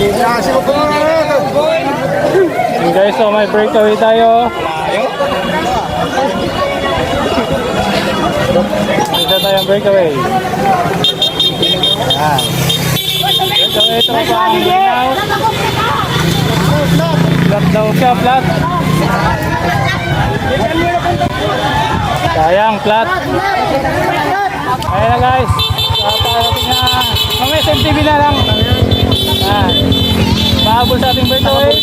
And guys, so may breakaway tayo. Dito tayong breakaway. Ayan. Breakaway ito pa ang Bulinaw. Flat daw siya, flat. Sayang, flat. Ayan na guys. Paparating na. Mamaya sa MTV na lang. Ayan. Mahabol sa ating breakaway.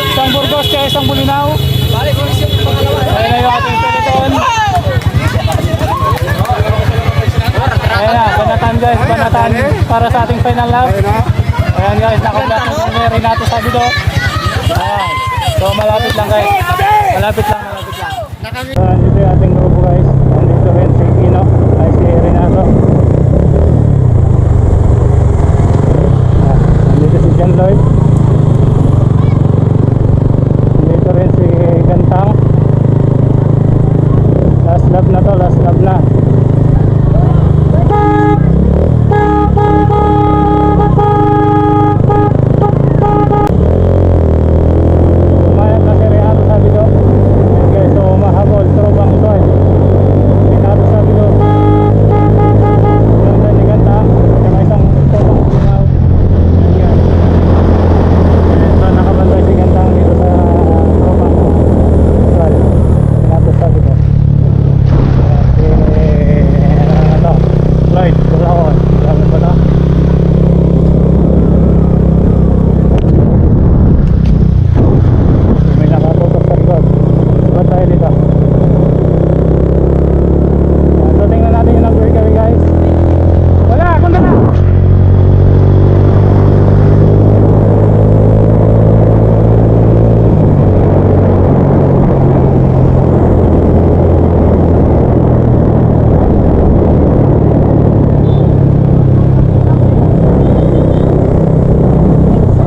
Isang Burgos kaya isang Bulinaw. Ayan na yung ating peloton. Ayan na, banatan guys, banatan para sa ating final lap. Ayan guys, nakablat ng Renato Sabido. Ayan, so malapit lang guys. Malapit lang. Dito yung ating grupo guys. Nandito rin si Kino, ay si Renato. Nandito si John Lloyd. Nandito rin si Gantang. Last lap na to, last lap na. Umayat na si Renato Sabido. Okay, so mahabol, trobang ito eh. Renato Sabido. Yung ni Gantang. Saka isang trobang Bulinaw. So nakabantay si Gantang dito sa trobang Renato Sabido. Lloyd, Bulaon. Sabi ba na? May nakatutok sa likod. Diba tayo dito? So tingnan natin yung number kami guys. Wala, kunda na!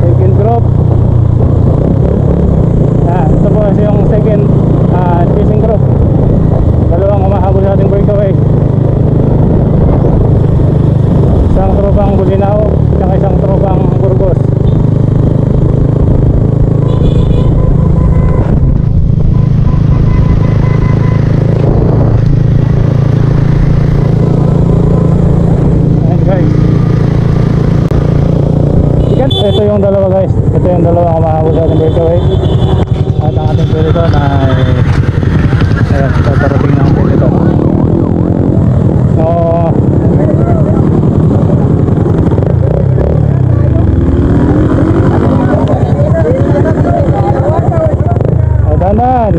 Second group. Ito po yung second chasing group. Dalawang umahabol sa ating breakaway. Isang tropang Bulinaw at isang tropang Burgos. Ayan guys. Ito yung dalawa guys. Ito yung dalawa umahabol sa ating breakaway. At ang ating peloton ay ayan, paparating ng peloton. So dandan.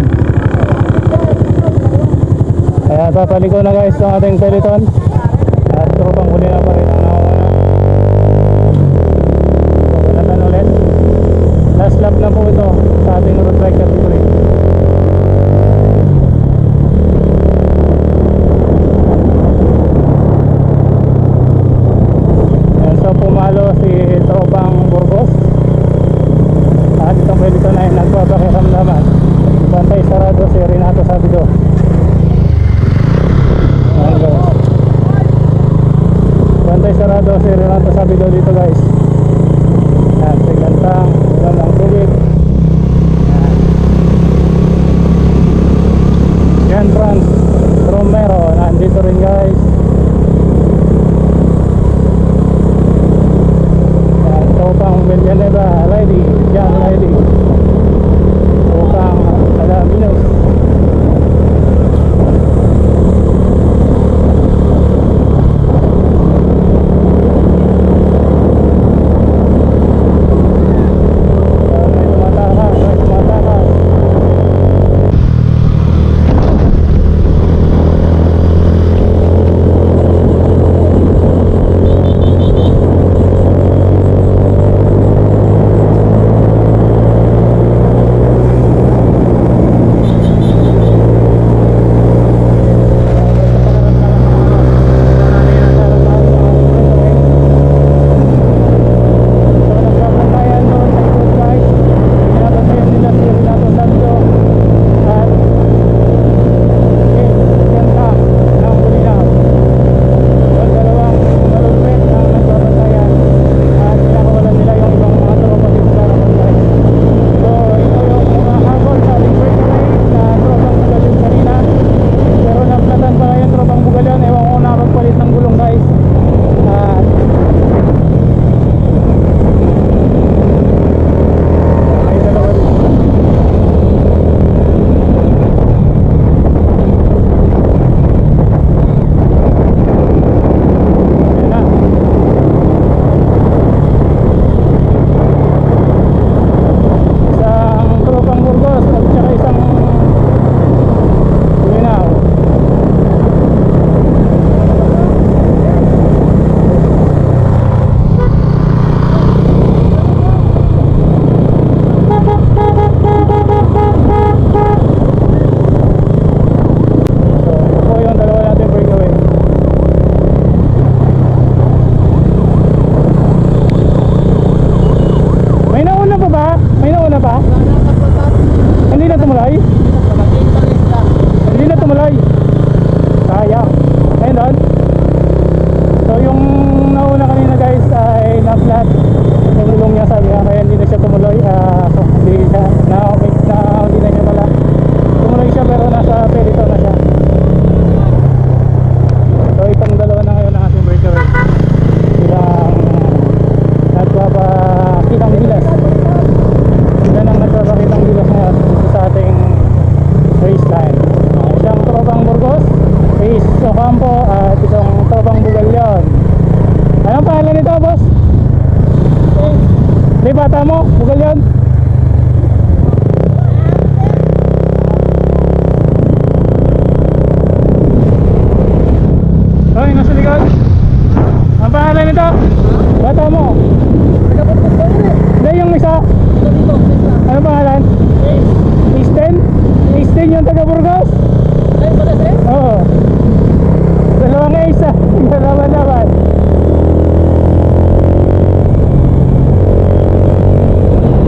Ayan, papaliko na guys ang ating peloton. At tropang Bulinaw pa rin ang nauna. Banatan ulit. Last lap na po ito sa ating road bike category. Ayan, so pumalo si tropang Burgos. At itong peloton ay nagpapakiramdaman. Bantay sarado si Renato Sabido. Ayan guys. Bantay sarado si Renato Sabido dito guys. Ayan, si Gantang, Gantang Tubig. Ayan, Franz Romero, nandito rin guys. Ayan, Topang Villanueva, Lady, John Lady. Topang Alaminos. boss? May bata mo? Bugal yan? Hoy, nasa likod. Ang pangalan nito? Bata mo? Hindi, yung isa. Ano pangalan? Easton? Easton yung taga Burgos? Oo. Dalawang isa. Laban-laban.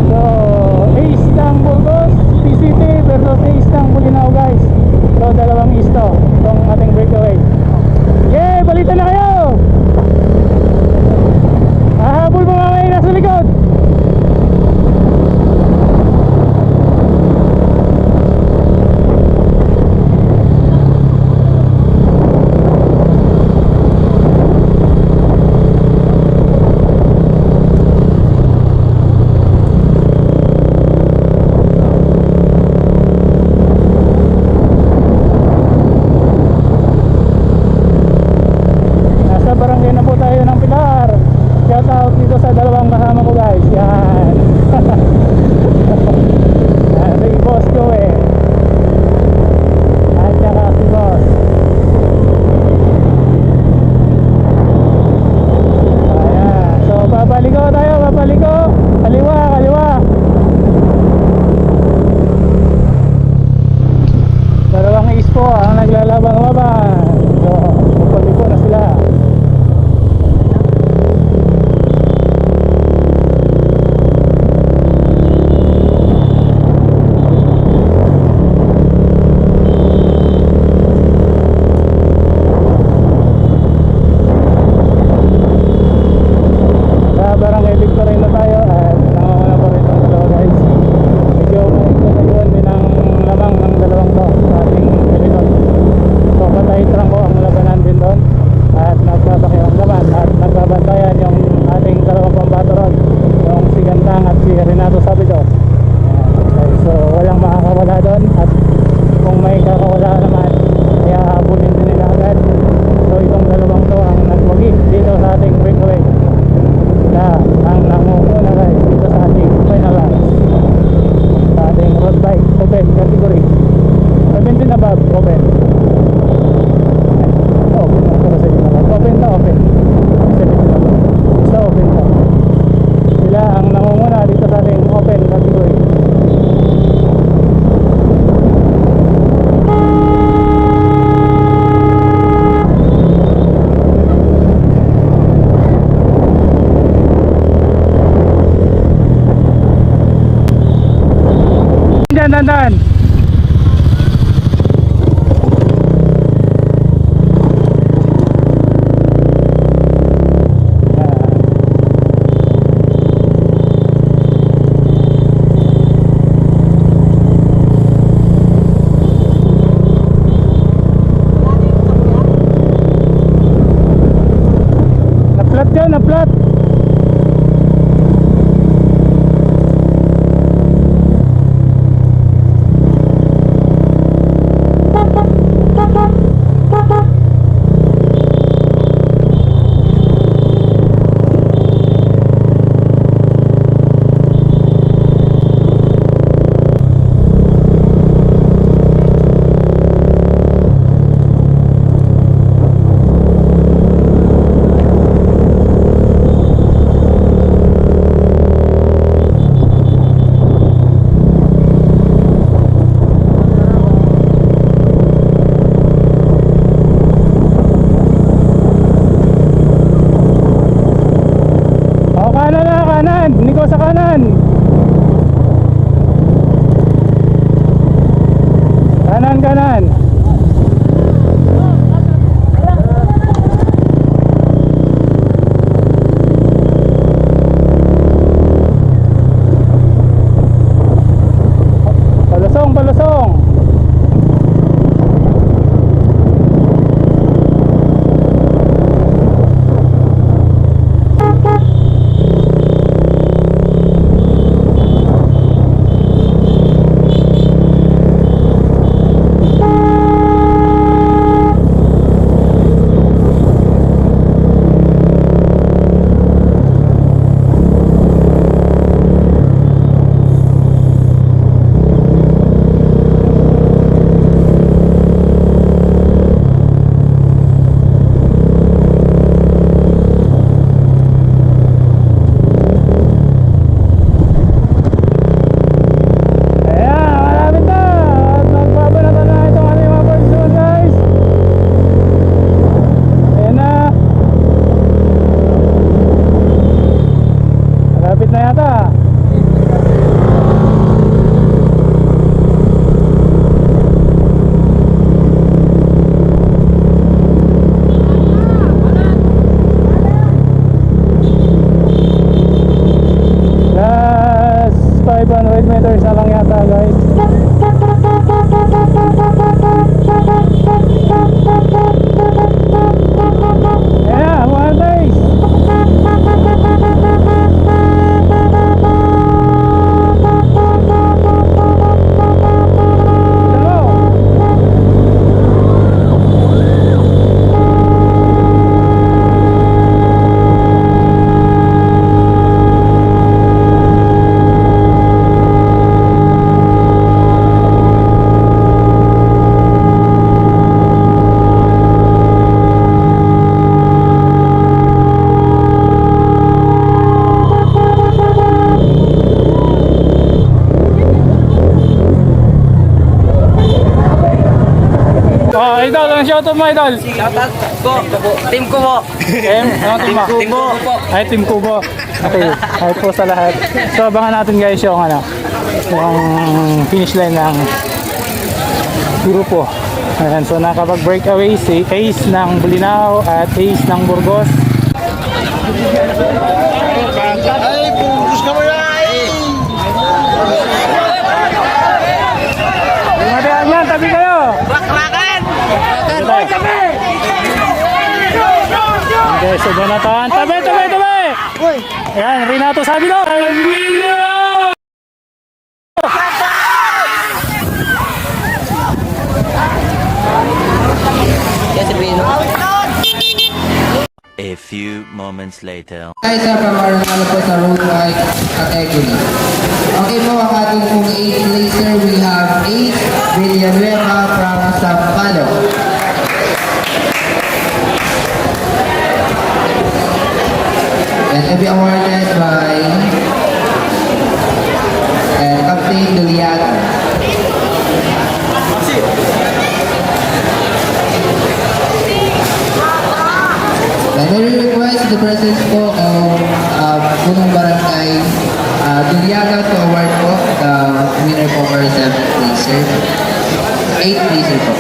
So, Ace ng Burgos PCT versus Ace ng Bolinao guys. So, dalawang Ace to. Itong ating breakaway. Yay! Balita na kayo! Hahabol mo mamaya nasa likod. Barangay na po tayo ng Pilar. Shout out dito sa dalawang kasama ko guys. Yan. Si boss ko eh. At saka si boss. Ayan. So papaliko tayo, papaliko. Kaliwa, kaliwa. Dalawang ispo ang naglalabang-laban. So papaliko na sila. Barangay Victory na tayo at nanganguna pa rin ang dalawa guys. Medyo magkakaroon din ang lamang ng dalawang to sa ating Pilinon. So patay trangko ang labanan din doon at nagpapakiramdaman at nagbabantayan yung ating dalawang pambato yung si Gandang at si Renato Sabido. Okay, so walang makakawala doon at kung may kakawala naman kaya habulin din nila agad. So itong dalawang to ang nagwagi dito sa ating breakaway na ang nangunguna guys dito sa ating final laps sa ating road bike open category 17 above open open na para sa inyo open na open 17 above so open na sila ang nangunguna dito sa ating open category. Dandan. Na-flat dyan, na-flat. Niko sa kanan. Kanan, kanan. Palusong, palusong. shoutout mo, idol? Shoutout po. Team ko po. Ano team mo? Team Kubo po. Ay, Team Kubo. Okay, hi po sa lahat. So, abangan natin guys yung finish line ng grupo. Ayan, so nakapag-breakaway si Ace ng Bolinao at Ace ng Burgos. Ay, Burgos ka mo yan! Dumadaan yan, tabi kayo! Rakrakan! Okay, so Jonathan, tabi! Ayan, Renato Sabino! Yes, Rino. A few moments later. Guys, pamarangal po sa road bike category. Okay po, ang ating pong 8 laser, we have 8 Villanueva from Sampalo. And to be awarded by Captain Duliaga. And we request the presence po of punong barangay Duliaga to award po the winner po for 7 laser. 8 laser po.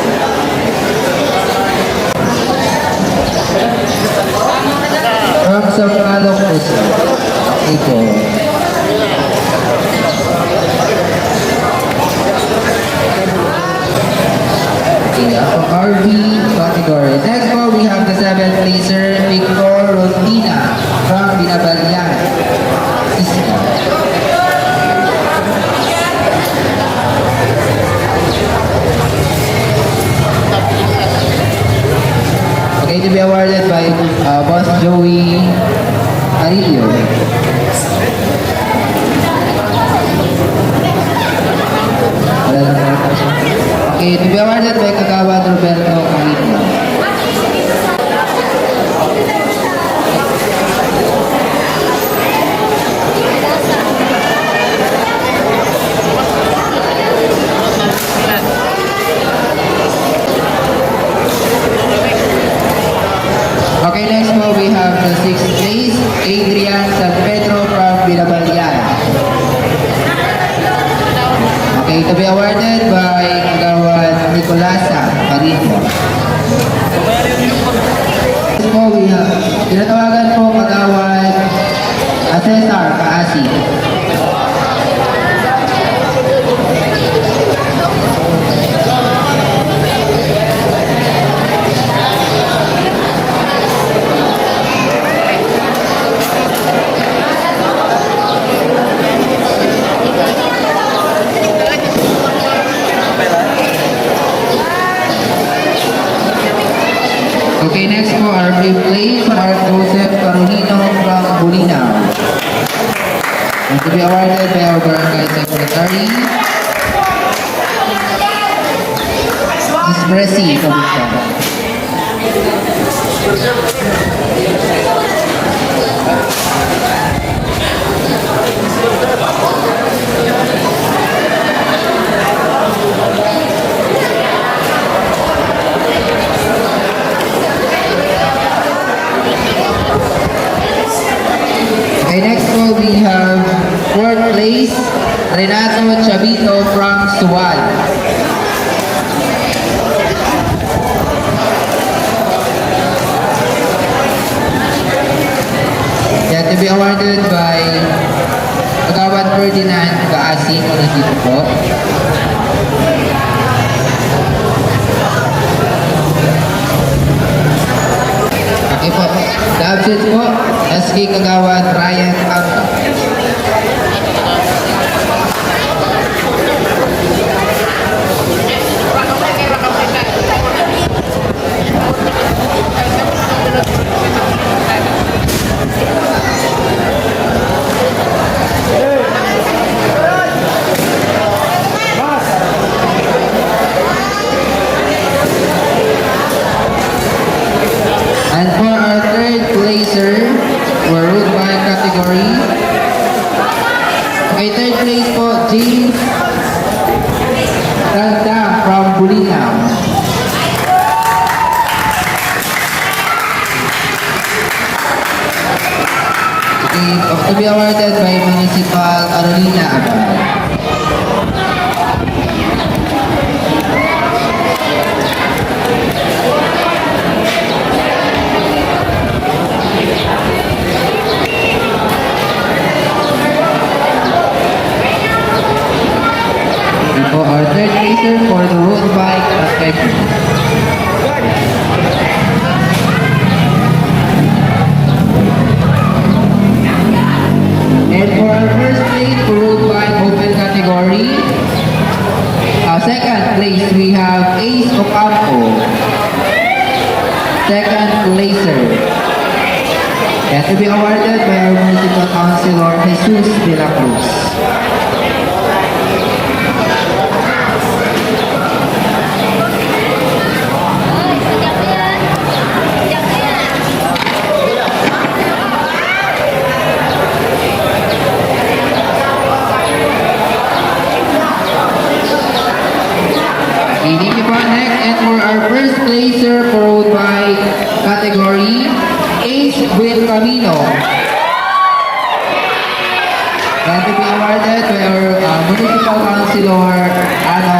From Sampalo po sir. Okay po. Okay, from RV category. Next po, we have the 7th laser, Victor Rodina from Binabalyan. Isla. Okay, to be awarded by Boss Joey Arillo. Okay, to be awarded by Kagawad Roberto Camino. Okay, next po we have the 6th place, Adrian San Pedro from Binabalyan. Okay, to be awarded by Kagawad Nicolasa Marino. Next po we have, tinatawagan po Kagawad Cesar Kaasi. Okay, next po, our fifth place, Mark Joseph Carolino from Bolinao. And to be awarded by our barangay secretary, Ms. Bressy from Bicaba. Okay, next po we have 4th place, Renato Chavito from Suwal. Yan, to be awarded by Kagawad Ferdinand Kaasi, nandito po. Okay po. The absent po, SK Kagawad Ryan Abba. And for our third placer, for road bike category, to be awarded by Municipal Arolina Abad. And for our third racer for the road bike category. And for our first place for road bike open category, second place we have Ace Ocampo. Second placer. And to be awarded by our Municipal Councilor Jesus de la Cruz. Thank you po. Next, and for our first placer for road bike category, Ace Will Camino. And to be awarded by our Municipal Councilor, Ano